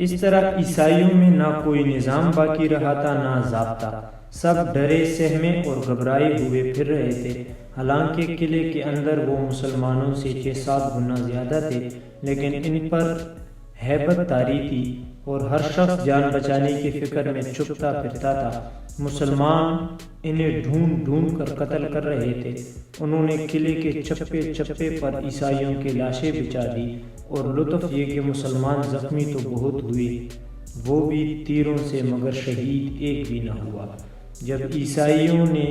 اس طرح عیسائیوں میں نہ کوئی نظام باقی رہا تھا نہ ضابطہ، سب ڈرے سہمے اور گھبرائے ہوئے پھر رہے تھے۔ حالانکہ قلعے کے اندر وہ مسلمانوں سے 6-7 گنا زیادہ تھے، لیکن ان پر ہیبت طاری تھی اور ہر شخص جان بچانے کی فکر میں چھپتا پھرتا تھا۔ مسلمان انہیں ڈھونڈ ڈھونڈ کر قتل کر رہے تھے۔ انہوں نے قلعے کے چپے چپے پر عیسائیوں کی لاشیں بچھا دی، اور لطف یہ کہ مسلمان زخمی تو بہت ہوئے، وہ بھی تیروں سے، مگر شہید ایک بھی نہ ہوا۔ جب عیسائیوں نے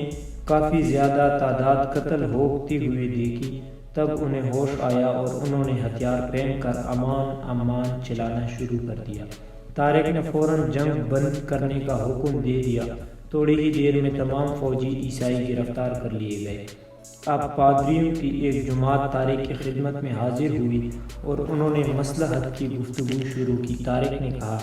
کافی زیادہ تعداد قتل ہوتی ہوئی دیکھی، تب انہیں ہوش آیا اور انہوں نے ہتھیار پھینک کر امان امان چلانا شروع کر دیا۔ طارق نے فوراً جنگ بند کرنے کا حکم دے دیا۔ تھوڑی ہی دیر میں تمام فوجی عیسائی گرفتار کر لیے گئے۔ اب پادریوں کی ایک جماعت طارق کی خدمت میں حاضر ہوئی اور انہوں نے مصلحت کی گفتگو شروع کی۔ طارق نے کہا،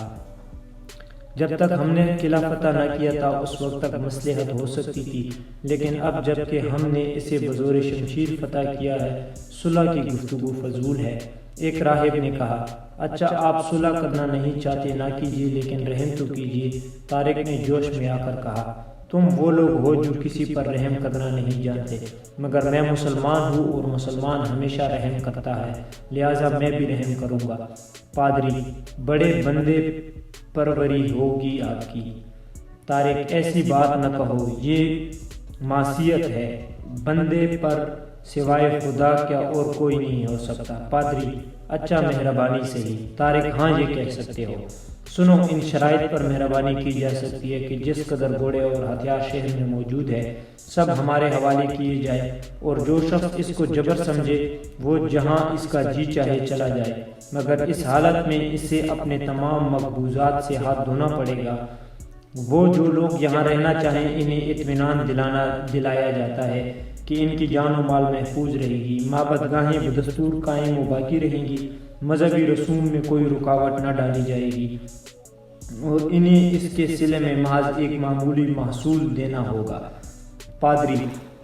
جب تک ہم نے قلعہ فتح نہ کیا تھا اس وقت تک مصلحت ہو سکتی تھی، لیکن اب جب کہ ہم نے اسے بزور شمشیر فتح کیا ہے، صلح کی گفتگو فضول ہے۔ ایک راہب نے کہا، اچھا آپ صلح کرنا نہیں چاہتے نہ کیجیے، لیکن رحم تو کیجیے۔ طارق نے جوش میں آ کر کہا، تم وہ لوگ ہو جو کسی پر رحم کرنا نہیں جانتے، مگر میں مسلمان ہوں اور مسلمان ہمیشہ رحم کرتا ہے، لہٰذا میں بھی رحم کروں گا۔ پادری، بڑے بندے پروری ہوگی آپ کی۔ طارق، ایسی بات نہ کہو، یہ معصیت ہے، بندے پر سوائے خدا کیا اور کوئی نہیں ہو سکتا۔ پادری، اچھا مہربانی سے ہی۔ طارق، ہاں یہ کہہ سکتے ہو۔ سنو، ان شرائط پر مہربانی کی جا سکتی ہے کہ جس قدر گھوڑے اور ہتھیار شہر میں موجود ہے سب ہمارے حوالے کیے جائے، اور جو شخص اس کو جبر سمجھے وہ جہاں اس کا جی چاہے چلا جائے، مگر اس حالت میں اسے اپنے تمام مقبوضات سے ہاتھ دھونا پڑے گا۔ وہ جو لوگ یہاں رہنا چاہیں انہیں اطمینان دلایا جاتا ہے کہ ان کی جان و مال محفوظ رہے گی، معبد گاہیں بدستور قائم و باقی رہیں گی، مذہبی رسوم میں کوئی رکاوٹ نہ ڈالی جائے گی، اور انہیں اس کے صلے میں محض ایک معمولی محصول دینا ہوگا۔ پادری،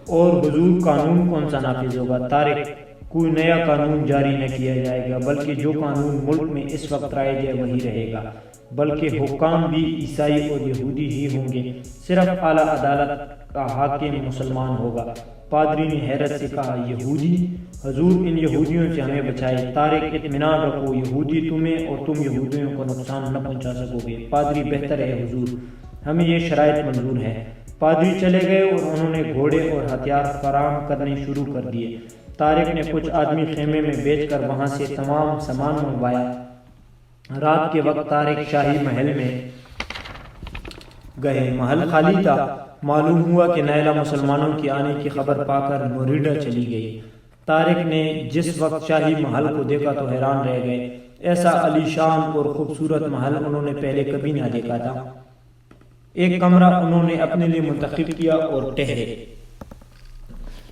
اور حضور قانون کون سا نافذ ہوگا؟ طارق، کوئی نیا قانون جاری نہ کیا جائے گا، بلکہ جو قانون ملک میں اس وقت رائج ہے وہی رہے گا، بلکہ حکام بھی عیسائی اور یہودی ہی ہوں گے، صرف اعلیٰ عدالت کا حاکم مسلمان ہوگا۔ پادری نے حیرت سے کہا، یہودی؟ حضور ان یہودیوں سے ہمیں بچائے۔ طارق، اطمینان رکھو، یہودی تمہیں اور تم یہودیوں کو نقصان نہ پہنچا سکو گے۔ پادری، بہتر ہے حضور، ہمیں یہ شرائط منظور ہے۔ پادری چلے گئے اور انہوں نے گھوڑے اور ہتھیار فراہم کرنے شروع کر دیے۔ طارق نے کچھ آدمی خیمے میں بیچ کر وہاں سے تمام سامان منگوایا۔ رات کے وقت طارق شاہی محل میں گئے۔ محل خالی تھا۔ معلوم ہوا کہ نیلا مسلمانوں کی آنے کی خبر پا کر نوریڈا چلی گئی۔ طارق نے جس وقت شاہی محل کو دیکھا تو حیران رہ گئے۔ ایسا عالی شان اور خوبصورت محل انہوں نے پہلے کبھی نہ دیکھا تھا۔ ایک کمرہ انہوں نے اپنے لیے منتخب کیا اور ٹھہرے۔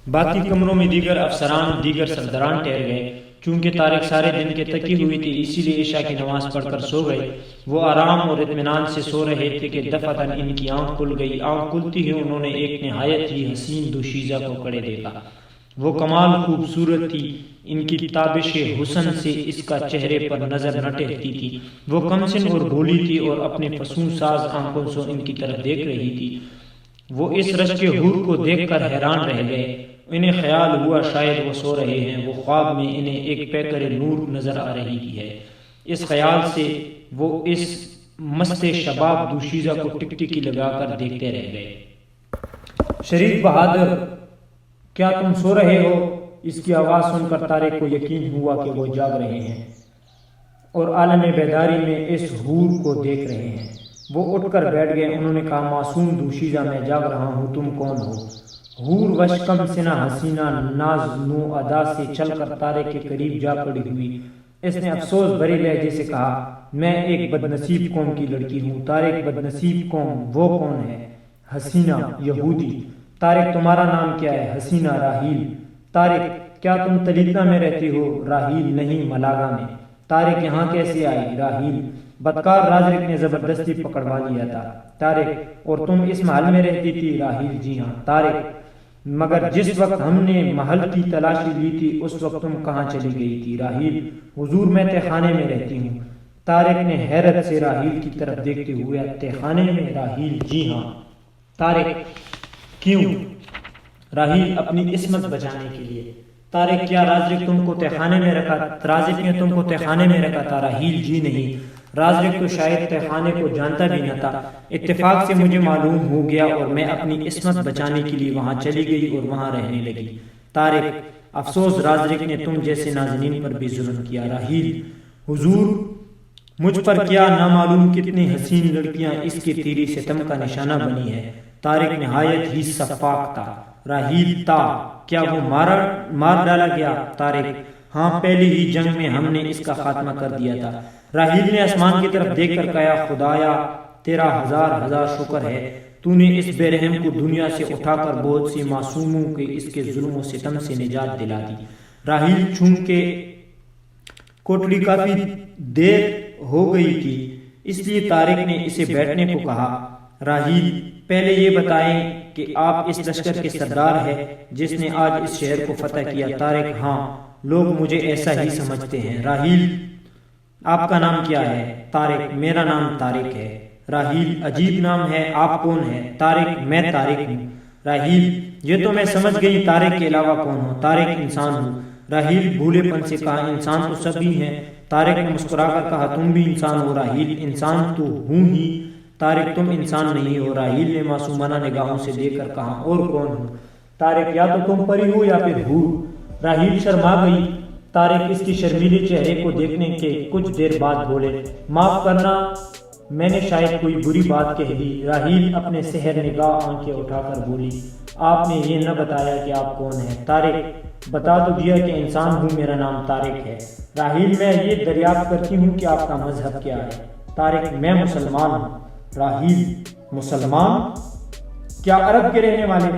باقی کمروں میں دیگر افسران اور دیگر سرداران ٹھہر گئے۔ چونکہ طارق سارے دن کے تکی ہوئی تھی، اسی لیے عشاء کی نماز پڑھ کر سو گئے۔ وہ آرام اور اطمینان سے سو رہے تھے کہ دفعتاً ان کی آنکھ کھل گئی۔ آنکھ کھلتی ہی انہوں نے ایک نہایت ہی حسین دوشیزہ کو کھڑے دیکھا۔ وہ کمال خوبصورت تھی، ان کی تابش حسن سے اس کا چہرے پر نظر نہ ٹھہرتی تھی۔ وہ کمسن اور بھولی تھی اور اپنے فسون ساز آنکھوں سے ان کی طرف دیکھ رہی تھی۔ وہ اس رش کے حور کو دیکھ کر حیران رہ گئے۔ انہیں خیال ہوا شاید وہ سو رہے ہیں، وہ خواب میں انہیں ایک پیکر نور نظر آ رہی ہے۔ اس خیال سے وہ اس مست شباب دوشیزہ کو ٹکٹکی لگا کر دیکھتے رہ گئے۔ شریف بہادر، کیا تم سو رہے ہو؟ اس کی آواز سن کر طارق کو یقین ہوا کہ وہ جاگ رہے ہیں اور عالم بیداری میں اس حور کو دیکھ رہے ہیں۔ وہ اٹھ کر بیٹھ گئے۔ انہوں نے کہا، معصوم دوشیزہ، میں جاگ رہا ہوں، تم کون ہو؟ حور وشکم سنا حسینہ ناز نو ادا سے چل کر طارق کے قریب جا کھڑی ہوئی۔ اس نے افسوس بھرے لہجے سے کہا، میں ایک بدنصیب قوم کی لڑکی ہوں۔ طارق، بدنصیب قوم وہ کون ہے؟ حسینہ، یہودی۔ طارق، تمہارا نام کیا ہے؟ حسینہ، راحیل۔ طارق، کیا تم تلیتنا میں رہتی ہو؟ راحیل، نہیں، ملاگا میں۔ طارق، یہاں کیسے آئی؟ راحیل، بدکار رازق نے زبردستی پکڑوا لیا تھا۔ طارق، اور تم اس محل میں رہتی تھی؟ راحیل، جی ہاں۔ طارق، مگر جس وقت ہم نے محل کی تلاشی لی تھی اس وقت تم کہاں چلی گئی تھی؟ راحیل، حضور، میں تہخانے میں رہتی ہوں۔ طارق نے حیرت سے راحیل کی طرف دیکھتے ہوئے تہ خانے میں؟ راحیل: جی ہاں۔ طارق: کیوں؟ راحیل: اپنی عصمت بچانے کے لیے۔ طارق: کیا رازق تم کو تہ خانے میں رکھا؟ رازق نے تم کو تہ خانے میں رکھا تھا؟ راحیل: جی نہیں، رازق تو شاید تہ خانے کو جانتا بھی نہ تھا، اتفاق سے مجھے معلوم ہو گیا اور میں اپنی عصمت بچانے کے لیے وہاں چلی گئی اور وہاں رہنے لگی۔ طارق: افسوس، رازق نے تم جیسے نازنین پر بھی ظلم کیا۔ راحیل: حضور، مجھ پر کیا نامعلوم کتنی حسین لڑکیاں اس کے تیری ستم کا نشانہ بنی ہے۔ طارق نہایت ہی شفاق تھا۔ راحیل: کیا وہ مار ڈالا گیا؟ طارق: ہاں، پہلی ہی جنگ میں ہم نے اس کا خاتمہ کر دیا تھا۔ راحیل نے آسمان کی طرف دیکھ کر کہا: خدایا، تیرا ہزار ہزار شکر ہے، تو نے اس بے رحم کو دنیا سے اٹھا کر بہت سی معصوموں کے اس کے ظلم و ستم سے نجات دلا دی۔ راحیل چونکہ کوٹڑی کافی دیر ہو گئی تھی، اس لیے طارق نے اسے بیٹھنے کو کہا۔ راحیل: پہلے یہ بتائیں کہ آپ اس لشکر کے سردار ہیں جس نے آج اس شہر کو فتح کیا۔ طارق: ہاں، لوگ مجھے ایسا ہی سمجھتے ہیں۔ راحیل: آپ کا نام کیا ہے؟ طارق: میرا نام طارق ہے۔ راحیل: عجیب نام ہے، آپ کون ہیں؟ طارق: میں طارق ہوں۔ راحیل: یہ تو میں سمجھ گئی، طارق کے علاوہ کون ہوں؟ طارق: انسان ہوں۔ راحیل بھولے پن سے کہا: انسان تو سبھی ہیں۔ طارق نے مسکرا کر کہا: تم بھی انسان ہو؟ راحیل: انسان تو ہوں ہی۔ طارق: تم انسان نہیں ہو۔ راحیل نے معصومانہ نگاہوں سے دیکھ کر کہا: اور کون ہوں؟ طارق: یا تو تم پری ہو یا پھر حور۔ راحیل شرما گئی۔ طارق اس کی شرمیلے چہرے کو دیکھنے کے کچھ دیر بعد بولے: معاف کرنا، میں نے شاید کوئی بری بات کہہ دی۔ راحیل اپنے سحر نگاہ آنکھیں اٹھا کر بولی: آپ نے یہ نہ بتایا کہ آپ کون ہیں۔ طارق: بتا تو دیا کہ انسان ہوں، میرا نام طارق ہے۔ راحیل: میں یہ دریافت کرتی ہوں کہ آپ کا مذہب کیا ہے؟ طارق: میں مسلمان ہوں۔ راحیل: مسلمان؟ کیا عرب کے رہنے والے؟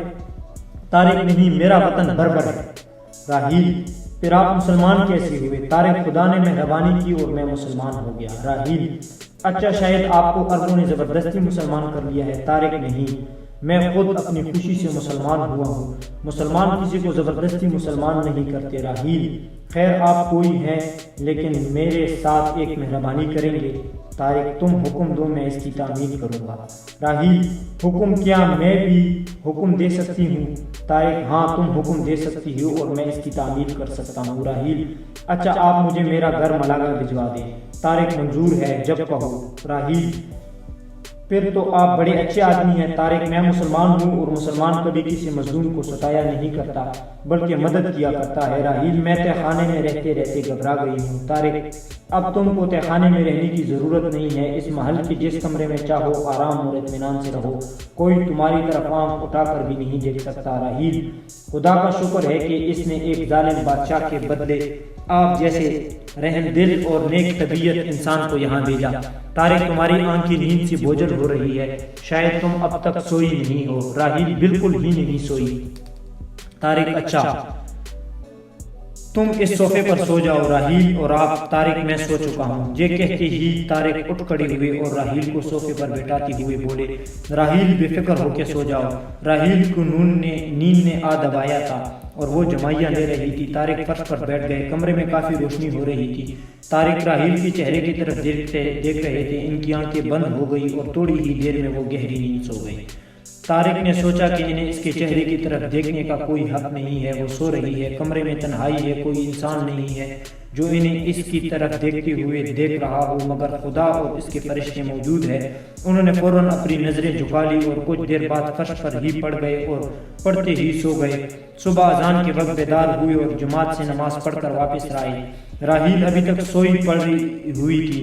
طارق: نہیں، میرا وطن بربر ہے۔ راحیل: پھر آپ مسلمان کیسے ہوئے؟ طارق: خدا نے مہربانی کی اور میں مسلمان ہو گیا۔ راحیل: اچھا، شاید آپ کو عربوں نے زبردستی مسلمان کر لیا ہے۔ طارق: نہیں، میں خود اپنی خوشی سے مسلمان ہوا ہوں۔ مسلمان کسی کو زبردستی مسلمان نہیں کرتے۔ راحیل: خیر، آپ کوئی ہیں لیکن میرے ساتھ ایک مہربانی کریں گے؟ طارق: تم حکم دو، میں اس کی تعمیل کروں گا۔ راحیل: حکم کیا میں بھی حکم دے سکتی ہوں؟ طارق: ہاں، تم حکم دے سکتی ہو اور میں اس کی تعمیل کر سکتا ہوں۔ راحیل: اچھا، آپ مجھے میرا گھر ملاگا بھجوا دیں۔ طارق: منظور ہے، جب کہو۔ راحیل: پھر تو آپ بڑے اچھے آدمی ہیں۔ طارق: میں مسلمان ہوں اور مسلمان کبھی کسی مظلوم کو ستایا نہیں کرتا بلکہ مدد کیا کرتا ہے۔ راحیل: میں تہ خانے میں رہتے رہتے گھبرا گئی ہوں۔ طارق: اب تم کو تہ خانے میں رہنے کی ضرورت نہیں ہے، اس محل کے جس کمرے میں چاہو آرام اور اطمینان سے رہو، کوئی تمہاری طرف آنکھ اٹھا کر بھی نہیں دیکھ سکتا۔ راحیل: خدا کا شکر ہے کہ اس نے ایک ظالم بادشاہ کے بدلے آپ جیسے رحم دل اور نیک طبیعت انسان کو یہاں بھیجا۔ طارق: تمہاری آنکھ کی نیند سے بوجھل ہو رہی ہے، شاید تم اب تک سوئی نہیں ہو۔ راحیل: بالکل ہی نہیں سوئی۔ طارق: اچھا، تم اس صوفے پر سو جاؤ۔ راحیل: اور آپ؟ طارق: میں سو چکا ہوں۔ یہ کہتے ہی طارق اٹھ کھڑے ہوئے اور راحیل کو صوفے پر بٹھاتے ہوئے بولے: راحیل، بے فکر ہو کے سو جاؤ۔ راحیل کو نیند نے آ دبایا تھا اور وہ جمائیاں لے رہی تھی۔ طارق فرش پر بیٹھ گئے۔ کمرے میں کافی روشنی ہو رہی تھی۔ طارق راحیل کے چہرے کی طرف دیکھ رہے تھے۔ ان کی آنکھیں بند ہو گئی اور تھوڑی ہی دیر میں وہ گہری نیند سو گئی۔ طارق نے سوچا کہ انہیں اس کے چہرے کی طرف دیکھنے کا کوئی حق نہیں ہے، وہ سو رہی ہے، کمرے میں تنہائی ہے، کوئی انسان نہیں ہے جو انہیں اس کی طرف دیکھتے ہوئے دیکھ رہا ہو مگر خدا اور اس کے فرشتے موجود ہے۔ انہوں نے فوراً اپنی نظریں جھکا لی اور کچھ دیر بعد فرش پر ہی پڑ گئے اور پڑھتے ہی سو گئے۔ صبح اذان کے وقت بیدار ہوئے اور جماعت سے نماز پڑھ کر واپس آئے۔ راحیل ابھی تک سوئی پڑی ہوئی تھی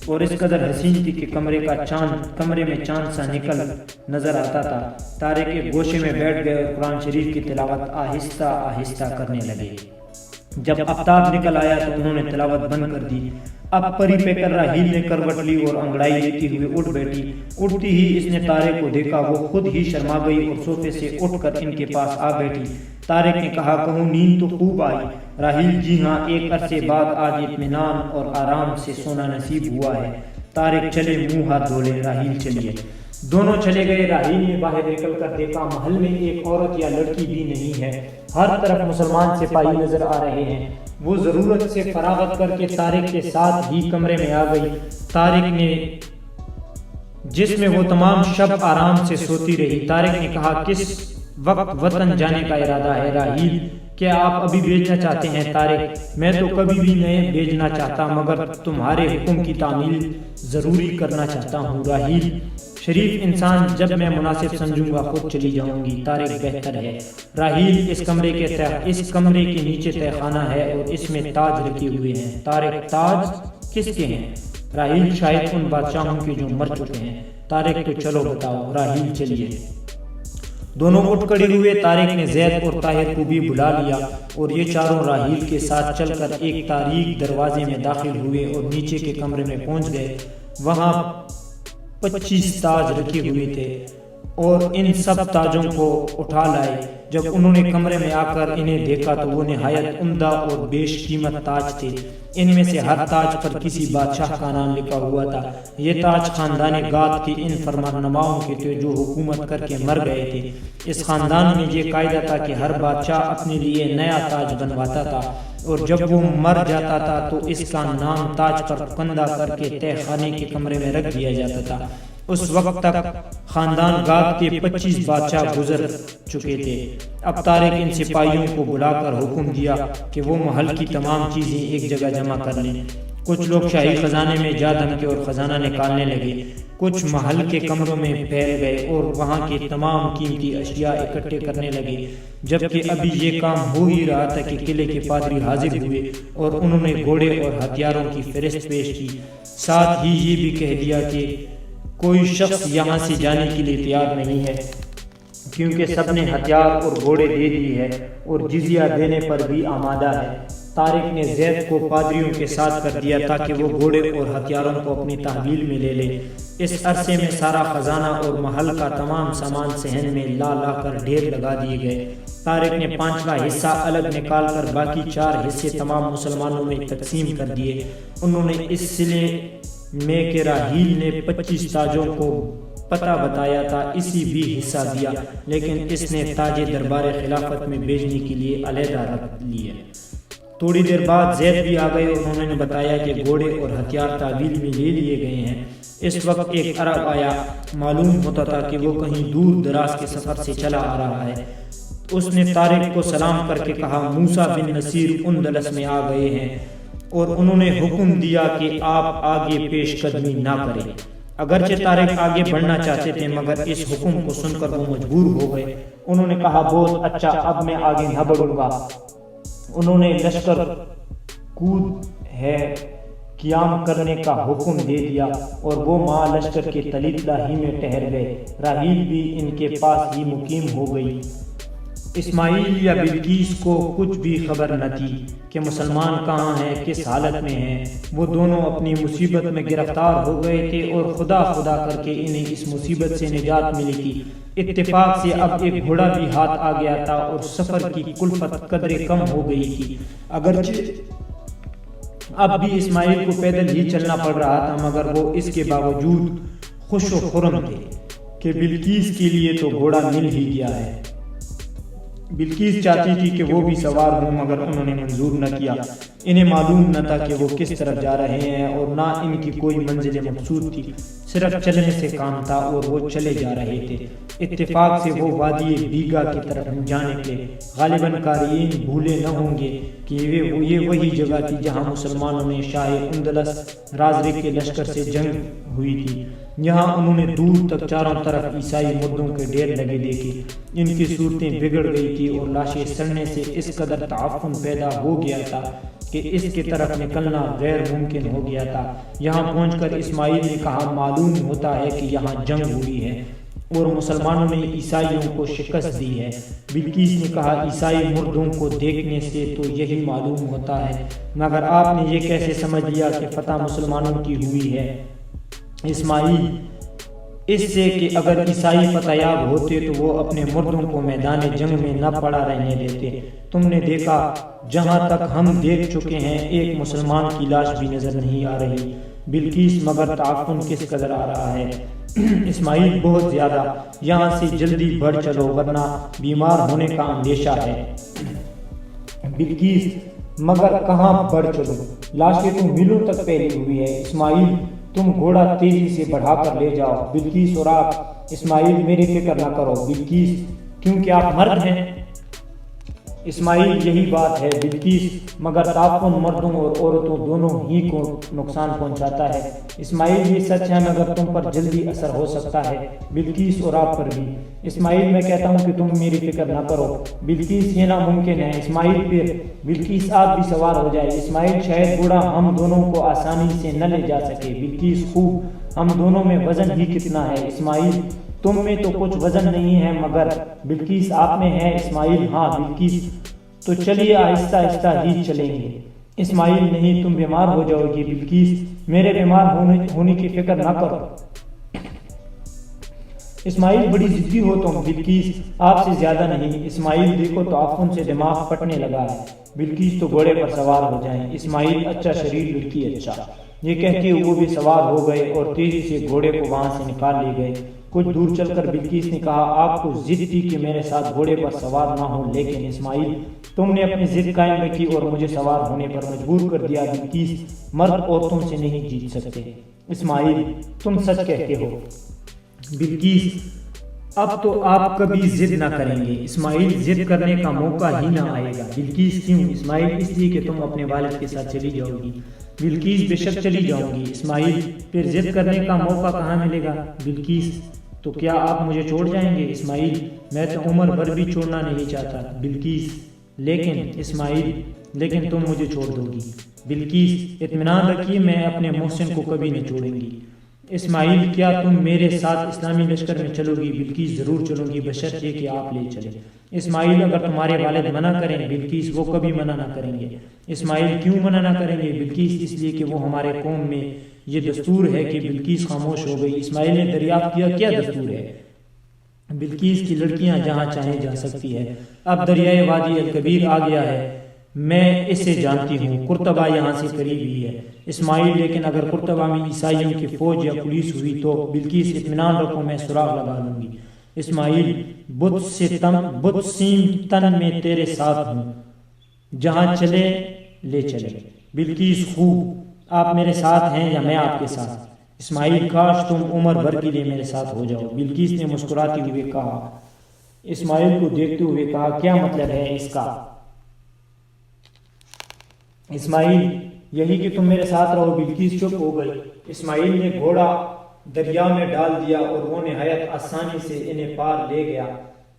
اور اس قدر حسین تھی کہ کمرے میں چاند سا نکل نظر آتا تھا۔ طارق ایک گوشے میں بیٹھ گئے اور قرآن شریف کی تلاوت آہستہ آہستہ کرنے لگے۔ جب آفتاب نکل آیا تو انہوں نے تلاوت بند کر دی۔ اب پری پہ کر راحیل نے کروٹ لی اور انگڑائی لیتی ہوئے اٹھ بیٹھی۔ اٹھتی ہی اس نے طارق کو دیکھا، وہ خود ہی شرما گئی اور صوفے سے اٹھ کر ان کے پاس آ بیٹھی۔ طارق نے کہا: کہوں نیند تو خوب آئی؟ راحیل: جی ہاں، ایک عرصے بعد آج اطمینان اور آرام سے سونا نصیب ہوا ہے۔ طارق: چلے منہ ہاتھ دھو لیں۔ راحیل: چلیے۔ دونوں چلے گئے۔ راہیل نے باہر نکل کر دیکھا محل میں ایک عورت یا لڑکی بھی نہیں ہے، ہر طرف مسلمان سپاہی نظر آ رہے ہیں۔ وہ ضرورت سے فراغت کر کے طارق کے ساتھ ہی کمرے میں آ گئی۔ طارق نے جس میں وہ تمام شب آرام سے سوتی رہی۔ طارق نے کہا، کس وقت وطن جانے کا ارادہ ہے راہیل؟ کیا آپ ابھی بھیجنا چاہتے ہیں؟ طارق، میں تو کبھی بھی نہیں بھیجنا چاہتا، مگر تمہارے حکم کی تعمیل ضروری کرنا چاہتا ہوں۔ راہیل، شریف انسان، جب میں مناسب سمجھوں گا خود چلی جاؤں گی۔ طارق، بہتر ہے۔ راہیل، اس کمرے کے نیچے تہہ خانہ ہے اور اس میں تاج رکھے ہوئے ہیں۔ طارق، تاج کس کے ہیں؟ راہیل، شاید ان بادشاہوں کے جو مر چکے ہیں۔ طارق، تو چلو بتاؤ۔ راہیل، چلیے۔ دونوں اٹھ کھڑے ہوئے۔ طارق نے زید اور طاہر کو بھی بلا لیا اور یہ چاروں راہیل کے ساتھ چل کر ایک تاریک دروازے میں داخل ہوئے اور نیچے کے کمرے میں پہنچ گئے۔ وہاں 25 تاج رکھے ہوئے تھے اور ان سب تاجوں کو اٹھا لائے۔ جب انہوں نے کمرے میں آ کر انہیں دیکھا تو وہ نہایت عمدہ اور بیش قیمت تاج تھے۔ ان میں سے ہر تاج پر کسی بادشاہ کا نام لکھا ہوا تھا۔ یہ تاج خاندان گات کے ان فرمانرواؤں کے تھے جو حکومت کر کے مر گئے تھے۔ اس خاندان میں یہ قاعدہ تھا کہ ہر بادشاہ اپنے لیے نیا تاج بنواتا تھا اور جب وہ مر جاتا تھا تو اس کا نام تاج پر کندہ کر کے تہہ خانے کے کمرے میں رکھ دیا جاتا تھا۔ اس وقت تک خاندان گات کے 25 بادشاہ گزر چکے تھے۔ اب طارق ان سپاہیوں کو بلا کر حکم دیا کہ وہ محل کی تمام چیزیں ایک جگہ جمع کر لیں۔ کچھ لوگ شاہی خزانے میں جا دھمکے اور خزانہ نکالنے لگے، کچھ محل کے کمروں میں پھیل گئے اور وہاں کے تمام قیمتی اشیاء اکٹھے کرنے لگے۔ جبکہ ابھی یہ کام ہو ہی رہا تھا کہ قلعے کے پادری حاضر ہوئے اور انہوں نے گھوڑے اور ہتھیاروں کی فہرست پیش کی۔ ساتھ ہی یہ بھی کہہ دیا کہ کوئی شخص یہاں سے جانے کے لیے تیار نہیں ہے کیونکہ سب نے ہتھیار اور گھوڑے دے دیے ہیں اور جزیہ دینے پر بھی آمادہ ہے۔ طارق نے زید کو پادریوں کے ساتھ کر دیا تاکہ وہ گھوڑے اور ہتھیاروں کو اپنی تحویل میں لے لے۔ اس عرصے میں سارا خزانہ اور محل کا تمام سامان صحن میں لا لا کر ڈھیر لگا دیے گئے۔ طارق نے 5واں حصہ الگ نکال کر باقی 4 حصے تمام مسلمانوں میں تقسیم کر دیے۔ انہوں نے اس سلے میں کہ راہیل نے 25 تاجوں کو پتہ بتایا تھا اسی بھی حصہ دیا، لیکن اس نے تاج دربار خلافت میں بھیجنے کے لیے علیحدہ رکھ لیے۔ تھوڑی دیر بعد زید بھی آ گئے اور انہوں نے بتایا کہ گھوڑے اور ہتھیار تحویل میں لے لیے گئے ہیں۔ اس وقت ایک عرب آیا، معلوم ہوتا تھا کہ وہ کہیں دور دراز کے سفر سے چلا آ رہا ہے۔ اس نے طارق کو سلام کر کے کہا، موسیٰ بن نصیر اندلس میں آ گئے ہیں اور انہوں نے حکم دیا کہ آپ آگے پیش قدمی نہ کریں۔ اگرچہ طارق آگے بڑھنا چاہتے تھے مگر اس حکم کو سن کر وہ مجبور ہو گئے۔ انہوں نے کہا، بہت اچھا، اب میں آگے نہ بڑھوں گا۔ انہوں نے لشکر کود ہے قیام کرنے کا حکم دے دیا اور وہ ماہ لشکر کے تلیطلہ ہی میں ٹھہر گئے۔ راہیل بھی ان کے پاس ہی مقیم ہو گئی۔ اسماعیل یا بلقیس کو کچھ بھی خبر نہ تھی کہ مسلمان کہاں ہیں، کس حالت میں ہیں۔ وہ دونوں اپنی مصیبت میں گرفتار ہو گئے تھے اور خدا خدا کر کے انہیں اس مصیبت سے نجات ملی تھی۔ اتفاق سے اب ایک گھوڑا بھی ہاتھ آ گیا تھا اور سفر کی کلفت قدرے کم ہو گئی تھی۔ اگرچہ اب بھی اسماعیل کو پیدل ہی چلنا پڑ رہا تھا مگر وہ اس کے باوجود خوش و خرم تھے کہ بلقیس کے لیے تو گھوڑا مل ہی گیا ہے۔ بلقیس چاہتی تھی کہ وہ بھی سوار ہوں مگر انہوں نے منظور نہ کیا۔ انہیں معلوم نہ تھا کہ وہ کس طرف جا رہے ہیں اور نہ ان کی کوئی منزل مقصود تھی، صرف چلنے سے کام تھا اور وہ چلے جا رہے تھے۔ اتفاق سے وہ وادی بیگا کی طرف جا نکلے۔ غالباً قارئین بھولے نہ ہوں گے کہ یہ وہی جگہ تھی جہاں مسلمانوں نے شاہ اندلس رازرک کے لشکر سے جنگ ہوئی تھی۔ یہاں انہوں نے دور تک چاروں طرف عیسائی مردوں کے ڈھیر لگے دیکھے۔ ان کی صورتیں بگڑ گئی تھی اور لاشیں سڑنے سے اس قدر تعفن پیدا ہو گیا تھا کہ اس کی طرف نکلنا غیر ممکن ہو گیا تھا۔ یہاں پہنچ کر اسماعیل نے کہا، معلوم ہوتا ہے کہ یہاں جنگ ہوئی ہے اور مسلمانوں نے عیسائیوں کو شکست دی ہے۔ بلقیس نے کہا، عیسائی مردوں کو دیکھنے سے تو یہی معلوم ہوتا ہے، مگر آپ نے یہ کیسے سمجھ لیا کہ فتح مسلمانوں کی ہوئی ہے؟ اسماعیل، اس سے کہ اگر عیسائی فتح یاب ہوتے تو وہ اپنے مردوں کو میدان جنگ میں نہ پڑا رہنے دیتے۔ تم نے دیکھا، جہاں تک ہم دیکھ چکے ہیں ایک مسلمان کی لاش بھی نظر نہیں آ رہی۔ بلقیس، مگر تعفن کس قدر آ رہا ہے؟ اسماعیل بہت زیادہ، یہاں سے جلدی بڑھ چلو ورنہ بیمار ہونے کا اندیشہ ہے۔ بلقیس مگر کہاں بڑھ چلو، لاشیں تو میلوں تک پھیلی ہوئی ہے۔ اسماعیل تم گھوڑا تیزی سے بڑھا کر لے جاؤ۔ بلقیس اور آپ اسماعیل میری فکر نہ کرو بلقیس، کیونکہ آپ مرد ہیں۔ اسماعیل یہی بات ہے بلقیس، مگر تعفن مردوں اور عورتوں دونوں ہی کو نقصان پہنچاتا ہے۔ اسماعیل یہ سچ ہے مگر تم پر جلدی اثر ہو سکتا ہے بلقیس اور آپ پر بھی۔ اسماعیل میں کہتا ہوں کہ تم میری فکر نہ کرو بلقیس، یہ ناممکن ہے۔ اسماعیل پھر بلقیس آپ بھی سوار ہو جائے۔ اسماعیل شاید گھوڑا ہم دونوں کو آسانی سے نہ لے جا سکے۔ بلقیس خوب، ہم دونوں میں وزن ہی کتنا ہے۔ اسماعیل تم میں تو کچھ وزن نہیں ہے مگر بلقیس آپ میں ہے۔ اسماعیل ہاں بلقیس، تو چلیے آہستہ آہستہ ہی چلیں گے۔ اسماعیل نہیں، تم بیمار ہو جاؤ گی بلقیس، میرے بیمار ہونے کی فکر نہ کرو۔ اسماعیل بڑی ضدی ہو تم بلقیس، آپ سے زیادہ نہیں۔ اسماعیل دیکھو تو تعفن سے دماغ پھٹنے لگا ہے۔ بلقیس تو گھوڑے پر سوار ہو جائیں۔ اسماعیل اچھا شریر لڑکی اچھا، یہ کہہ کے وہ بھی سوار ہو گئے اور تیزی سے گھوڑے کو وہاں سے نکال لے گئے۔ کچھ دور چل کر بلقیس نے کہا آپ کو ضد تھی کہ میرے ساتھ گھوڑے پر سوار نہ ہو، لیکن اسماعیل تم نے اپنی ضد قائم رکھی اور مجھے سوار ہونے پر مجبور کر دیا۔ بلقیس مرد عورتوں سے نہیں جیت سکتے۔ اسماعیل تم سچ کہتے ہو۔ بلقیس اب تو آپ کبھی ضد نہ کریں گے۔ اسماعیل ضد کرنے کا موقع ہی نہ آئے گا۔ بلقیس کیوں؟ اسماعیل اس لیے کہ تم اپنے والد کے ساتھ چلی جاؤ گی۔ بلقیس بے شک چلی جاؤں گی۔ اسماعیل پھر ضد کرنے کا موقع کہاں ملے گا؟ بلقیس تو کیا آپ مجھے چھوڑ جائیں گے؟ اسماعیل میں تو عمر بھر بھی چھوڑنا نہیں چاہتا۔ بلقیس لیکن اسماعیل لیکن تم مجھے چھوڑ دو گی۔ بلقیس اطمینان رکھیے، میں اپنے محسن کو کبھی نہیں چھوڑوں گی۔ اسماعیل کیا تم میرے ساتھ اسلامی لشکر میں چلو گی؟ بلقیس ضرور چلوں گی بشرطے کہ آپ لے چلیں۔ اسماعیل اگر تمہارے والد منع کریں؟ بلقیس وہ کبھی منع نہ کریں گے۔ اسماعیل کیوں منع نہ کریں گے؟ بلقیس اس لیے کہ وہ ہمارے قوم میں یہ دستور ہے کہ بلقیس خاموش ہو گئی۔ اسماعیل نے دریافت کیا کیا دستور ہے؟ بلقیس کی لڑکیاں جہاں چاہیں جا سکتی ہے۔ اب دریائے وادی الکبیر آ گیا ہے، میں اسے جانتی ہوں، قرطبہ یہاں سے قریب ہی ہے۔ اسماعیل لیکن اگر قرطبہ میں عیسائیوں کی فوج یا پولیس ہوئی تو؟ بلقیس اطمینان رکھو، میں سراغ لگا لوں گی۔ اسماعیل بت سیم تن میں تیرے ساتھ ہوں، جہاں چلے لے چلے۔ بلقیس خوب، آپ میرے ساتھ ہیں یا میں آپ کے ساتھ؟ اسماعیل کاش تم عمر بھر کے لیے میرے ساتھ ہو جاؤ۔ بلقیس نے مسکراتے ہوئے کہا، اسماعیل کو دیکھتے ہوئے کہا کیا مطلب ہے اس کا؟ اسماعیل یہی کہ تم میرے ساتھ رہو۔ بلقیس چپ ہو گئی۔ اسماعیل نے گھوڑا دریا میں ڈال دیا اور وہ نہایت آسانی سے انہیں پار لے گیا۔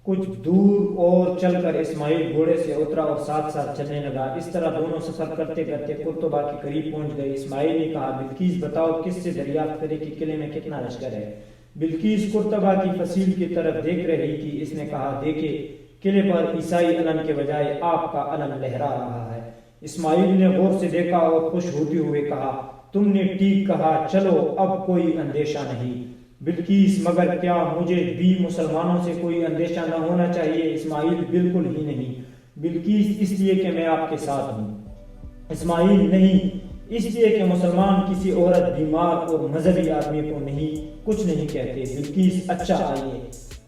کچھ دور اور چل کر اسماعیل گھوڑے سے اترا اور ساتھ ساتھ چلنے لگا۔ اس طرح دونوں سفر کرتے کرتے قرطبہ کے قریب پہنچ گئے۔ اسماعیل نے کہا بلقیس بتاؤ کس سے دریافت کرے کہ قلعے میں کتنا لشکر ہے؟ بلقیس قرطبہ کی فصیل کی طرف دیکھ رہی تھی۔ اس نے کہا دیکھے قلعے پر عیسائی علم کے بجائے آپ کا علم لہرا رہا ہے۔ اسماعیل نے غور سے دیکھا اور خوش ہوتے ہوئے کہا تم نے ٹھیک کہا، چلو اب کوئی اندیشہ نہیں۔ بلقیس مگر کیا مجھے بھی مسلمانوں سے کوئی اندیشہ نہ ہونا چاہیے؟ اسماعیل بالکل ہی نہیں۔ بلقیس اس لیے کہ میں آپ کے ساتھ ہوں۔ اسماعیل نہیں، اس لیے کہ مسلمان کسی عورت، بیمار اور مذہبی آدمی کو کچھ نہیں کہتے۔ بلقیس اچھا آئیے۔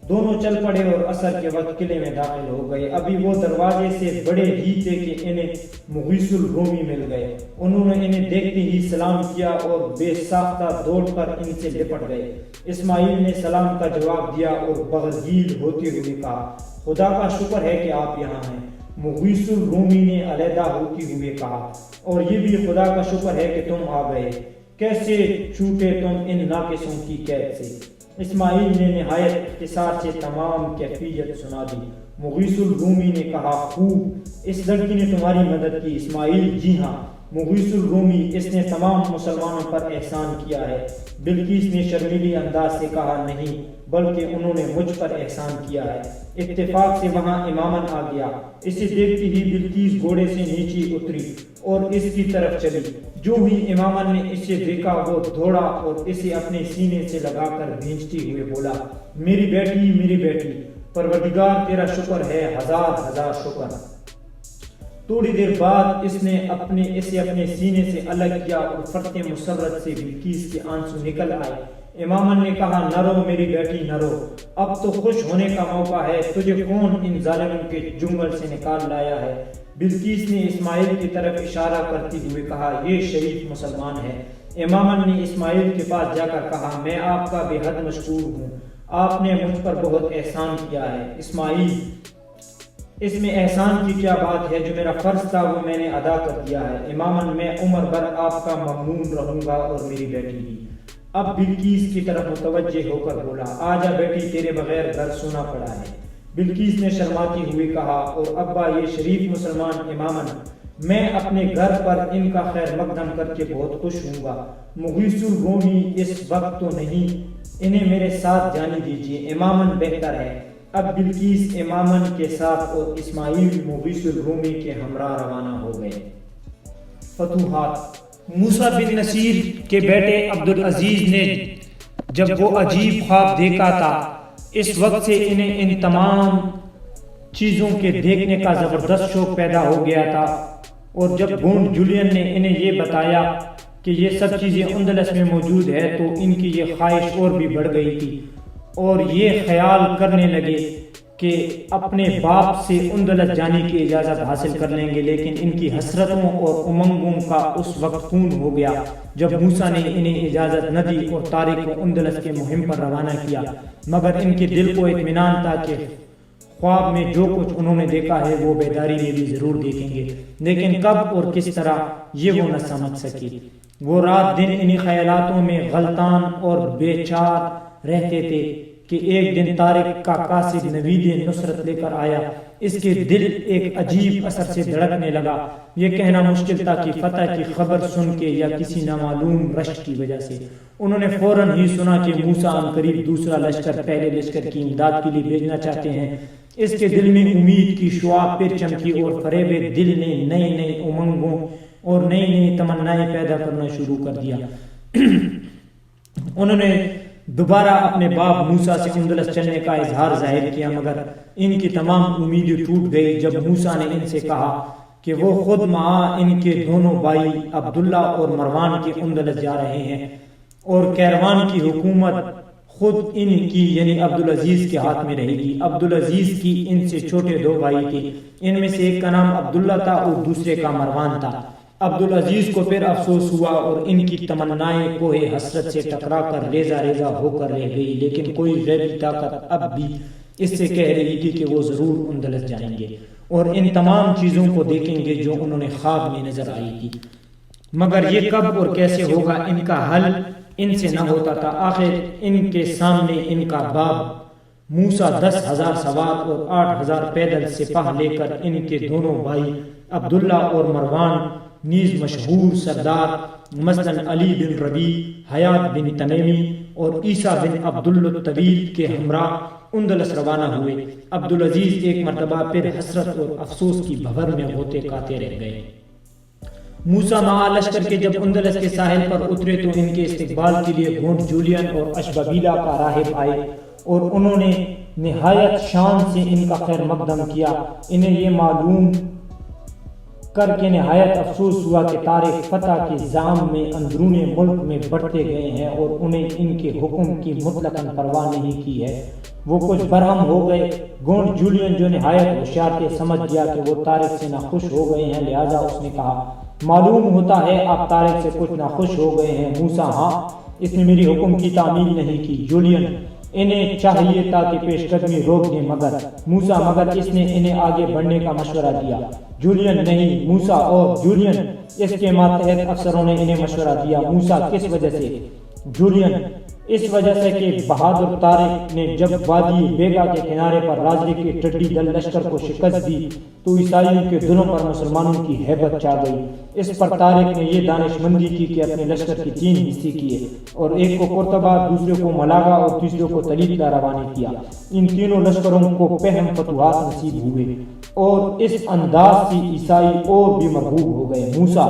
دونوں چل پڑے اور عصر کے وقت قلعے میں داخل ہو گئے۔ ابھی وہ دروازے سے بڑے ہی تھے کہ انہیں مغیث الرومی مل گئے۔ انہوں نے انہیں دیکھتے ہی سلام کیا اور بے ساختہ دوڑ کر ان سے لپٹ گئے۔ اسماعیل نے سلام کا جواب دیا اور بغضیل ہوتے ہوئے کہا خدا کا شکر ہے کہ آپ یہاں ہیں۔ مغیث الرومی نے علیحدہ ہوتے ہوئے کہا اور یہ بھی خدا کا شکر ہے کہ تم آ گئے، کیسے چھوٹے تم ان ناقصوں کی قید سے؟ اسماعیل نے نہایت اختصار سے تمام کیفیت سنا دی۔ مغیث الرومی نے کہا خوب، اس لڑکی نے تمہاری مدد کی؟ اسماعیل جی ہاں۔ مغیث الرومی اس نے تمام مسلمانوں پر احسان کیا ہے؟ بلقیس نے شرمیلی انداز سے کہا نہیں، بلکہ انہوں نے مجھ پر احسان کیا ہے۔ اتفاق سے وہاں امامن آ گیا۔ اسے دیکھتے ہی بلقیس گھوڑے سے نیچے اتری اور اس کی طرف چلی۔ جو ہی امامن نے اسے دیکھا وہ دوڑا اور اسے اپنے سینے سے لگا کر بھینچتے ہوئے بولا میری بیٹی، میری بیٹی، پروردگار تیرا شکر ہے، ہزار ہزار شکر۔ تھوڑی دیر بعد اس نے اسے اپنے سینے سے الگ کیا اور فرط مسرت سے بلقیس کے آنسو نکل آئے۔ امامن نے کہا نہ رو میری بیٹی نہ رو، اب تو خوش ہونے کا موقع ہے، تجھے کون ان ظالموں کے جنگل سے نکال لایا ہے؟ بلقیس نے اسماعیل کی طرف اشارہ کرتے ہوئے کہا یہ شریف مسلمان ہے۔ امامن نے اسماعیل کے پاس جا کر کہا میں آپ کا بے حد مشکور ہوں، آپ نے مجھ پر بہت احسان کیا ہے۔ اسماعیل اس میں احسان کی کیا بات ہے، جو میرا فرض تھا وہ میں نے ادا کر دیا ہے۔ امامن میں عمر بھر آپ کا ممنون رہوں گا اور میری بیٹی بھی۔ اب بلقیس کی طرف متوجہ ہو کر بولا آجا بیٹی، تیرے بغیر گھر سونا پڑا ہے۔ بلقیس نے شرماتی ہوئی کہا اور ابا یہ شریف مسلمان امامن، میں اپنے گھر پر ان کا خیر مقدم کر کے بہت خوش ہوں گا۔ مغیث الرومی اس وقت تو نہیں، انہیں میرے ساتھ جانے دیجیے، امامن بہتر ہے۔ اب بلقیس امامن کے ساتھ اور اسماعیل مغیث الرومی کے ہمراہ روانہ ہو گئے۔ فتوحات۔ موسیٰ بن نصیر کے بیٹے عبدالعزیز نے جب وہ عجیب خواب دیکھا تھا، اس وقت سے انہیں ان تمام چیزوں کے دیکھنے کا زبردست شوق پیدا ہو گیا تھا، اور جب گونڈ جولین نے انہیں یہ بتایا کہ یہ سب چیزیں اندلس میں موجود ہے تو ان کی یہ خواہش اور بھی بڑھ گئی تھی، اور یہ خیال کرنے لگے کہ اپنے باپ سے اندلس جانے کی اجازت حاصل کر لیں گے، لیکن ان کی حسرتوں اور امنگوں کا اس وقت خون ہو گیا جب موسیٰ نے انہیں اجازت نہ دی اور طارق کو اندلس کے مہم پر روانہ کیا، مگر ان کے دل کو اطمینان تھا کہ خواب میں جو کچھ انہوں نے دیکھا ہے وہ بیداری میں بھی ضرور دیکھیں گے، لیکن کب اور کس طرح یہ وہ نہ سمجھ سکے۔ وہ رات دن انہی خیالاتوں میں غلطان اور بے چار رہتے تھے کہ ایک دن طارق کا قاصد نوید نصرت لے کر آیا۔ اس کے دل ایک عجیب اثر سے دھڑکنے لگا، یہ کہنا مشکل تھا کہ فتح کی خبر سن کے یا کسی نامعلوم رشک کی وجہ سے۔ انہوں نے فوراً ہی سنا کہ موسیٰ عنقریب دوسرا لشکر پہلے لشکر کی امداد کے لیے بھیجنا چاہتے ہیں۔ اس کے دل میں امید کی شعاع پھر چمکی اور فریب دل نے نئے نئے امنگوں اور نئی نئی تمنائیں پیدا کرنا شروع کر دیا۔ انہوں نے دوبارہ اپنے باپ موسیٰ سے اندلس چلنے کا اظہار ظاہر کیا، مگر ان کی تمام امیدیں ٹوٹ گئی جب موسیٰ نے ان سے کہا کہ وہ خود معاں ان کے دونوں بھائی عبداللہ اور مروان کے اندلس جا رہے ہیں، اور کیروان کی حکومت خود ان کی یعنی عبدالعزیز کے ہاتھ میں رہے گی۔ عبدالعزیز کی ان سے چھوٹے دو بھائی تھے، ان میں سے ایک کا نام عبداللہ تھا اور دوسرے کا مروان تھا۔ عبدالعزیز کو پھر افسوس ہوا اور ان کی تمنائیں کوہ حسرت سے ٹکرا کر ریزہ ریزہ ہو کر رہ گئی، لیکن کوئی غیبی طاقت اب بھی اس سے کہہ رہی تھی کہ وہ ضرور اندلس جائیں گے اور ان تمام چیزوں کو دیکھیں گے جو انہوں نے خواب میں نظر آئی تھی، مگر یہ کب اور کیسے ہوگا ان کا حل ان سے نہ ہوتا تھا۔ آخر ان کے سامنے ان کا باپ موسیٰ 10,000 سوار اور 8,000 پیدل سپاہ لے کر ان کے دونوں بھائی عبداللہ اور مروان نیز مشہور سردار مثلاً علی بن ربیع، حیات بن تمیمی اور عیسیٰ بن عبدالطویل کے ہمراہ اندلس روانہ ہوئے۔ عبدالعزیز ایک مرتبہ پھر حسرت اور افسوس کی بھور میں غوطے کاتے رہ گئے۔ موسیٰ مع لشکر کے جب اندلس کے ساحل پر اترے تو ان کے استقبال کے لیے گونڈ جولین اور اشببیلا کا راہب آئے اور انہوں نے نہایت شان سے ان کا خیر مقدم کیا۔ انہیں یہ معلوم کر کے نہایت افسوس ہوا کہ طارق فتح کے زعم میں اندرون ملک میں بڑھتے گئے ہیں اور انہیں ان کے حکم کی مطلقاً پرواہ نہیں کی ہے۔ وہ کچھ برہم ہو گئے۔ گونڈ جولین جو نہایت ہوشیار تھے سمجھ گیا کہ وہ طارق سے ناخوش ہو گئے ہیں، لہذا اس نے کہا معلوم ہوتا ہے آپ طارق سے کچھ ناخوش ہو گئے ہیں۔ موسیٰ ہاں، اس نے میری حکم کی تعمیل نہیں کی۔ جولین انہیں چاہیے تھا کہ پیش قدمی روک دیں، مگر موسیٰ مگر اس نے انہیں آگے بڑھنے کا مشورہ دیا۔ جولین نہیں، موسیٰ اور جولین اس کے ماتحت افسروں نے انہیں مشورہ دیا۔ موسیٰ کس وجہ سے؟ جولین اس وجہ سے کہ بہادر طارق نے جب وادی بیگا کے کنارے پر راجے کے ٹڈی دل لشکر کو شکست دی تو عیسائیوں کے دلوں پر مسلمانوں کی ہیبت چھا گئی۔ اس پر طارق نے یہ دانش مندی کی کہ اپنے لشکر کے 3 حصے کیے اور ایک کو قرطبہ، دوسرے کو ملاگا اور تیسرے کو تلیبلا روانہ کیا۔ ان تینوں لشکروں کو پہم فتوحات نصیب ہوئے اور اس انداز سے عیسائی اور بھی مرغوب ہو گئے۔ موسیٰ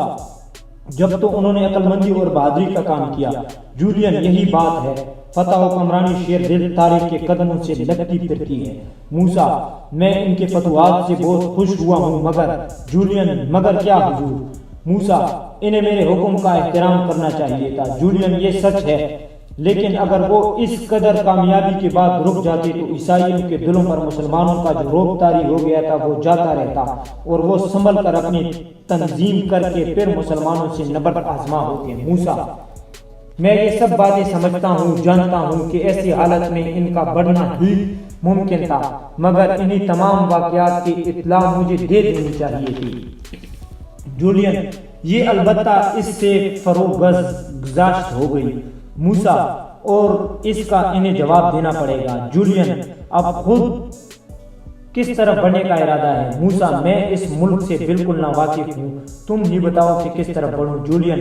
جب تو انہوں نے عقل مندی اور بہادری کا کام کیا۔ جولین یہی بات ہے، فتح و کمرانی شیر دل طارق کے قدموں سے لگتی پھرتی ہے۔ موسیٰ میں ان کے فتوحات سے بہت خوش ہوا ہوں، مگر جولین مگر کیا حضور؟ موسیٰ انہیں میرے حکم کا احترام کرنا چاہیے تھا۔ جولین یہ سچ ہے لیکن اگر وہ اس قدر کامیابی کے بعد رک جاتے تو عیسائیوں کے دلوں پر مسلمانوں کا جو رعب طاری ہو گیا تھا وہ جاتا رہتا، اور وہ سنبھل کر اپنی تنظیم کر کے پھر مسلمانوں سے نبرد آزما ہوتے۔ موسیٰ: میں یہ سب باتیں سمجھتا ہوں، جانتا ہوں کہ ایسی حالت میں ان کا بڑھنا ہی ممکن تھا، مگر انہی تمام واقعات کی اطلاع مجھے دے دینی چاہیے تھی۔ جولین: یہ البتہ اس سے فروگزاشت ہو گئی موسیٰ، اور اس کا انہیں جواب دینا پڑے گا۔ جولین: اب خود کس طرف بڑھنے کا ارادہ ہے؟ موسیٰ: میں اس ملک سے بالکل ناواقف ہوں، تم ہی بتاؤ کہ کس طرف بڑھوں۔ جولین: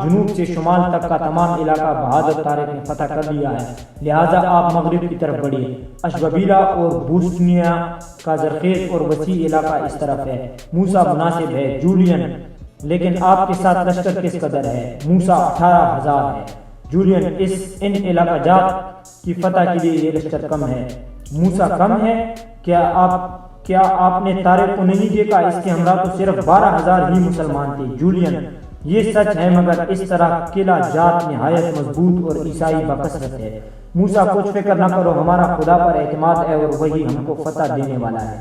جنوب سے شمال تک کا تمام علاقہ بہادر طارق نے فتح کر لیا ہے، لہٰذا آپ مغرب کی طرف بڑھیے۔ اشبیلا اور بوسنیا کا زرخیز اور وسیع علاقہ اس طرف ہے۔ موسیٰ: مناسب ہے۔ جولین: لیکن آپ کے ساتھ لشکر کس قدر ہے؟ موسیٰ: 18,000 ہے۔ جولین: ان علاقہ جات کی فتح کے لیے یہ لشکر کم ہے۔ موسیٰ: کم ہے؟ کیا آپ نے طارق کو نہیں دیکھا؟ اس کے ہمراہ تو صرف 12,000 ہی مسلمان تھے۔ جولین: یہ سچ ہے، مگر اس طرح قلعہ جات نہایت مضبوط اور عیسائی بکثرت ہے۔ موسیٰ: کچھ فکر نہ کرو، ہمارا خدا پر اعتماد ہے اور وہی ہم کو فتح دینے والا ہے۔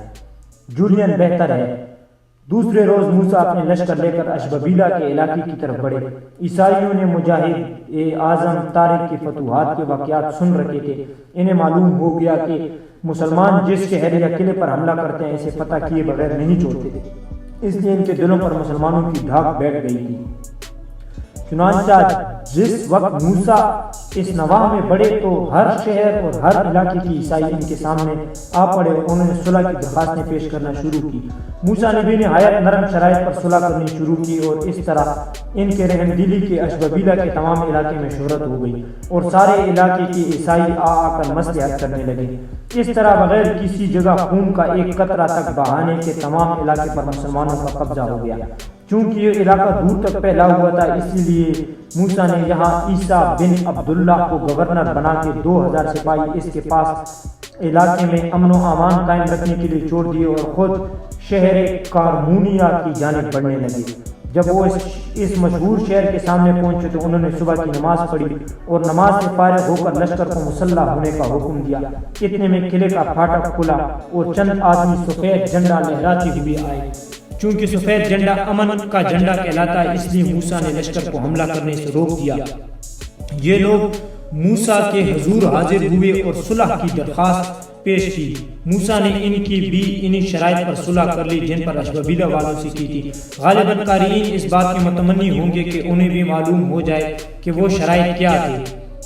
جولین: بہتر ہے۔ دوسرے روز موسیٰ اپنے لشکر لے کر اشبیلا کے علاقے کی طرف بڑھے۔ عیسائیوں نے مجاہد اعظم طارق کی فتوحات کے واقعات سن رکھے تھے۔ انہیں معلوم ہو گیا کہ مسلمان جس شہر یا قلعے پر حملہ کرتے ہیں اسے فتح کیے بغیر نہیں چھوڑتے، اس لیے ان کے دلوں پر مسلمانوں کی دھاک بیٹھ گئی تھی۔ چنانچہ جس وقت موسیٰ اس نواح میں بڑھے تو ہر شہر اور ہر علاقے کی عیسائی ان کے سامنے آ پڑے اور انہوں نے صلح کی درخواستیں پیش کرنا شروع کی۔ موسیٰ نے بھی نہایت نرم شرائط پر صلح کرنی شروع کی، اور اس طرح ان کے رحم دلی کے اشبیلا کے تمام علاقے میں شہرت ہو گئی اور سارے علاقے کے عیسائی آ کر مصلحت کرنے لگے۔ اس طرح بغیر کسی جگہ خون کا ایک قطرہ تک بہانے کے تمام علاقے پر مسلمانوں کا قبضہ ہو گیا۔ چونکہ یہ علاقہ دور تک پھیلا ہوا تھا، اس لیے موسیٰ نے یہاں عیسیٰ بن عبداللہ کو گورنر بنا کے 2000 سپاہی اس کے پاس علاقے میں امن و امان قائم رکھنے کے لیے چھوڑ دیے اور خود شہر کارمونیا کی جانب بڑھنے لگے۔ جب وہ اس مشہور شہر کے سامنے پہنچے تو انہوں نے صبح کی نماز پڑھی اور نماز سے فارغ ہو کر لشکر کو مسلح ہونے کا حکم دیا۔ اتنے میں قلعے کا پھاٹک کھلا اور چند آدمی سفید جھنڈا لہراتے ہوئے آئے۔ چونکہ سفید جھنڈا امن کا جھنڈا کہلاتا ہے، اس لیے موسیٰ نے لشکر کو حملہ کرنے سے روک دیا۔ یہ لوگ موسیٰ کے حضور حاضر ہوئے اور صلح کی درخواست پیش کی۔ موسیٰ نے ان کی بھی انہی شرائط پر صلح کر لی جن پر اشبیلا والوں سے کی تھی۔ غالباً قارئین اس بات کے متمنی ہوں گے کہ انہیں بھی معلوم ہو جائے کہ وہ شرائط کیا تھے۔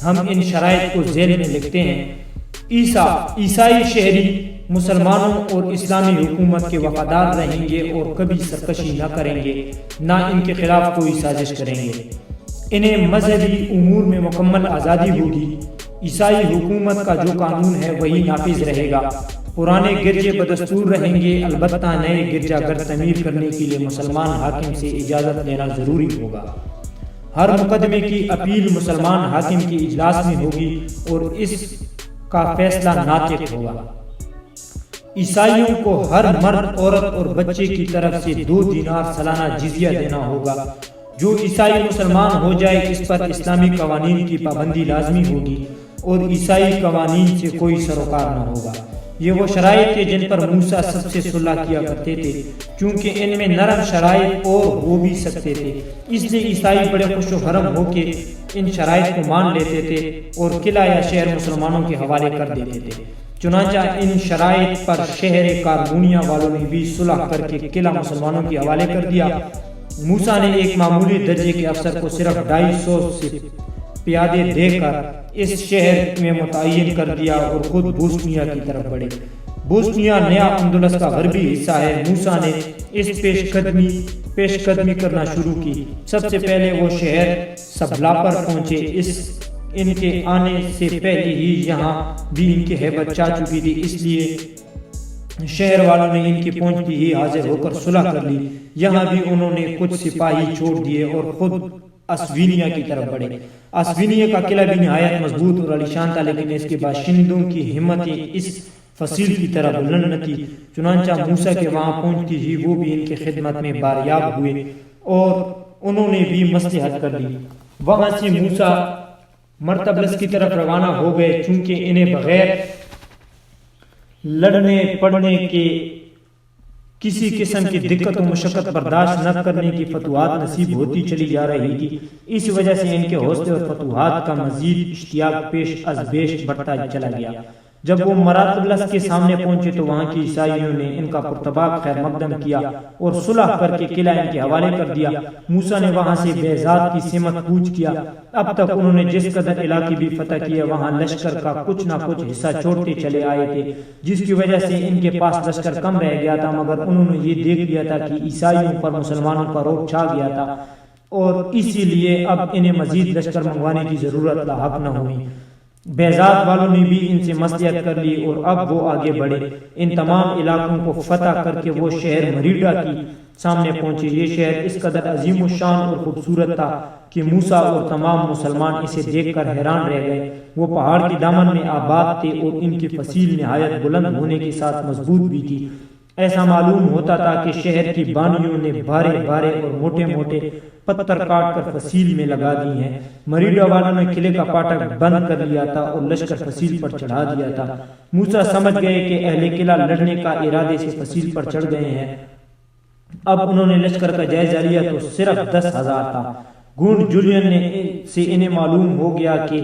ہم ان شرائط کو ذیل میں لکھتے ہیں۔ عیسائی شہری مسلمانوں اور اسلامی حکومت کے وفادار رہیں گے اور کبھی سرکشی نہ کریں گے، نہ ان کے خلاف کوئی سازش کریں گے۔ انہیں مذہبی امور میں مکمل آزادی ہوگی۔ عیسائی حکومت کا جو قانون ہے وہی نافذ رہے گا۔ پرانے گرجے بدستور رہیں گے، البتہ نئے گرجا گھر تعمیر کرنے کے لیے مسلمان حاکم سے اجازت لینا ضروری ہوگا۔ ہر مقدمے کی اپیل مسلمان حاکم کی اجلاس میں ہوگی اور اس کا فیصلہ ناطق ہوگا۔ عیسائیوں کو ہر مرد، عورت اور بچے کی طرف سے 2 دینار سالانہ جزیہ دینا ہوگا۔ جو عیسائی مسلمان ہو جائے اس پر اسلامی قوانین کی پابندی لازمی ہوگی اور عیسائی قوانین سے کوئی سروکار نہ ہوگا۔ یہ وہ شرائط تھے جن پر موسیٰ سب سے صلح کیا کرتے تھے، چونکہ ان میں نرم شرائط اور ہو بھی سکتے تھے، اس لیے عیسائی بڑے خوش و خرم ہو کے ان شرائط کو مان لیتے تھے اور قلعہ یا شہر مسلمانوں کے حوالے کر دیتے تھے۔ چنانچہ ان شرائط پر شہر کارمونیا والوں نے بھی صلح کر کے قلعہ مسلمانوں کے حوالے کر دیا۔ موسیٰ نے ایک معمولی درجے کے افسر کو صرف 250 پیادے دے کر اس شہر میں متعین کر دیا اور خود بوسنیا کی طرف بڑھے۔ بوسنیا نیا اندلس کا غربی حصہ ہے۔ موسیٰ نے اس پیش قدمی کرنا شروع کی۔ سب سے پہلے وہ شہر سبلا پر پہنچے۔ ان کے آنے سے پہلے ہی یہاں بھی ان کی ہیبت چاہ چکی تھی، اس لیے شہر والوں نے ان کی پہنچتی ہی حاضر ہو کر صلح کر لی۔ یہاں بھی انہوں نے کچھ سپاہی چھوڑ دیے اور خود اسوینیا کی طرف بڑھے۔ اسوینیا کا قلعہ بھی نہایت مضبوط اور عالیشان تھا، لیکن اس کے باشندوں کی ہمتیں اس فصیل کی طرح بلند نہ تھی۔ چنانچہ موسیٰ کے وہاں پہنچتی ہی وہ بھی ان کی خدمت میں باریاب ہوئے اور انہوں نے بھی مصلحت کر لی۔ وہاں سے موسیٰ مرطبلس کی طرف روانہ ہو گئے، چونکہ انہیں بغیر لڑنے پڑنے کے کسی قسم کی دقت و مشقت برداشت نہ کرنے کی فتوحات نصیب ہوتی چلی جا رہی تھی۔ اس وجہ سے ان کے حوصلے اور فتوحات کا مزید اشتیاق پیش از پیش بڑھتا چلا گیا۔ جب وہ مرطبلس کے سامنے پہنچے تو وہاں کی عیسائیوں نے ان کا پرتباق خیر مقدم کیا اور صلح کر کے قلعہ ان کے حوالے کر دیا۔ موسیٰ نے وہاں سے بیضات کی سمت کوچ کیا۔ اب تک انہوں نے جس قدر علاقے بھی فتح کیے وہاں لشکر کا کچھ نہ کچھ حصہ چھوڑتے چلے آئے تھے، جس کی وجہ سے ان کے پاس لشکر کم رہ گیا تھا، مگر انہوں نے یہ دیکھ لیا تھا کہ عیسائیوں پر مسلمانوں کا رعب چھا گیا تھا اور اسی لیے اب انہیں مزید لشکر منگوانے کی ضرورت لاحق نہ ہوئی۔ بیضات والوں نے بھی ان سے مصلحت کر لی اور اب وہ آگے بڑھے۔ ان تمام علاقوں کو فتح کر کے وہ شہر مریڈا کی سامنے پہنچے۔ یہ شہر اس قدر عظیم الشان اور خوبصورت تھا کہ موسیٰ اور تمام مسلمان اسے دیکھ کر حیران رہ گئے۔ وہ پہاڑ کی دامن میں آباد تھے اور ان کی فصیل نہایت بلند ہونے کے ساتھ مضبوط بھی تھی۔ ایسا معلوم ہوتا تھا کہ شہر کی بانیوں نے بھارے بھارے اور موٹے موٹے پتھر کاٹ کر فصیل میں لگا دی ہیں۔ مریڈا والوں نے قلعے کا پاٹک بند کر لیا تھا اور لشکر فصیل پر چڑھا دیا تھا۔ موسیٰ سمجھ گئے کہ اہل قلعہ لڑنے کا ارادے سے فصیل پر چڑھ گئے ہیں۔ اب انہوں نے لشکر کا جائزہ لیا تو صرف 10,000 تھا۔ گونڈ جولین سے انہیں معلوم ہو گیا کہ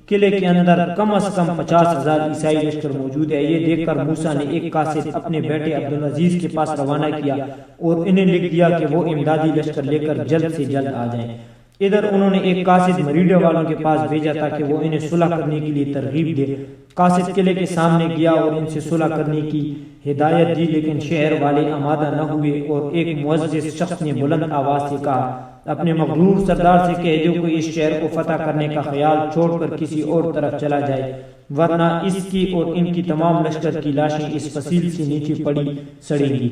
قلعے کے اندر کم از کم 50,000 عیسائی لشکر موجود ہے۔ یہ دیکھ کر موسیٰ نے ایک قاصد اپنے بیٹے عبدالعزیز کے پاس روانہ کیا اور انہیں لکھ دیا کہ وہ امدادی لشکر لے کر جلد سے جلد آ جائیں۔ ادھر انہوں نے ایک قاصد مریڈا والوں کے پاس بھیجا تھا کہ وہ انہیں صلح کرنے کے لیے ترغیب دے۔ قاصد قلعے کے سامنے گیا اور ان سے صلح کرنے کی ہدایت دی، لیکن شہر والے آمادہ نہ ہوئے اور ایک معزز شخص نے بلند آواز سے کہا، اپنے مغرور سردار سے کہہ دو کہ اس شہر کو فتح کرنے کا خیال چھوڑ کر کسی اور طرف چلا جائے، ورنہ اس کی اور ان کی تمام لشکر کی لاشیں اس فصیل سے نیچے پڑی سڑیں گی۔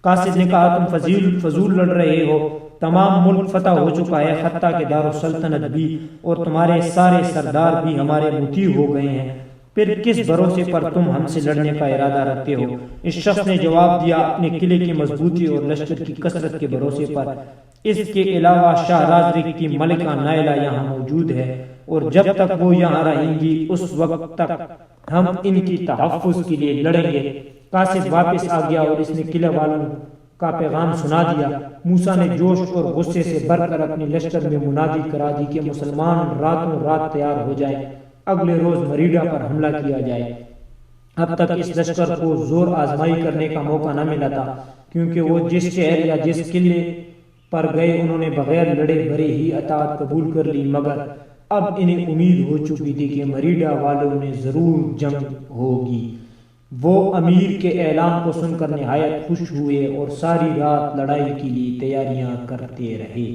قاصد نے کہا، تم فضول لڑ رہے ہو، تمام ملک فتح ہو چکا ہے، حتیٰ کہ دارالسلطنت بھی، اور تمہارے سارے سردار بھی ہمارے مطیع ہو گئے ہیں، پھر کس بھروسے پر تم ہم سے لڑنے کا ارادہ رکھتے ہو؟ اس شخص نے جواب دیا، اپنے قلعے کی مضبوطی اور لشکر کی کثرت کے بھروسے پر۔ اس کے علاوہ شاہ رازرک کی ملکہ نائلہ یہاں موجود ہے اور جب تک وہ یہاں رہیں گی اس وقت تک ہم ان کی تحفظ کے لیے لڑیں گے۔ قاصد واپس آ گیا اور اس نے قلعہ والوں کا پیغام سنا دیا۔ موسیٰ نے جوش اور غصے سے بھر کر اپنے لشکر میں منادی کرا دی کہ مسلمان راتوں رات تیار ہو جائیں، اگلے روز مریڈا پر حملہ کیا جائے۔ اب تک اس لشکر کو زور آزمائی کرنے کا موقع نہ ملا تھا، کیونکہ وہ جس شہر یا جس قلعے پر گئے انہوں نے بغیر لڑے بھرے ہی اطاعت قبول کر لی، مگر اب انہیں امید ہو چکی تھی کہ مریڈا والوں نے ضرور جنگ ہوگی۔ وہ امیر کے اعلان کو سن کر نہایت خوش ہوئے اور ساری رات لڑائی کے لیے تیاریاں کرتے رہے۔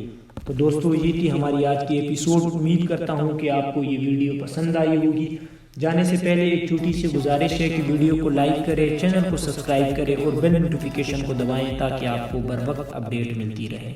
تو دوستو، یہ تھی ہماری آج کی ایپیسوڈ۔ امید کرتا ہوں کہ آپ کو یہ ویڈیو پسند آئی ہوگی۔ جانے سے پہلے ایک چھوٹی سی گزارش ہے کہ ویڈیو کو لائک کریں، چینل کو سبسکرائب کریں اور بیل نوٹیفیکیشن کو دبائیں تاکہ آپ کو بر وقت اپڈیٹ ملتی رہے۔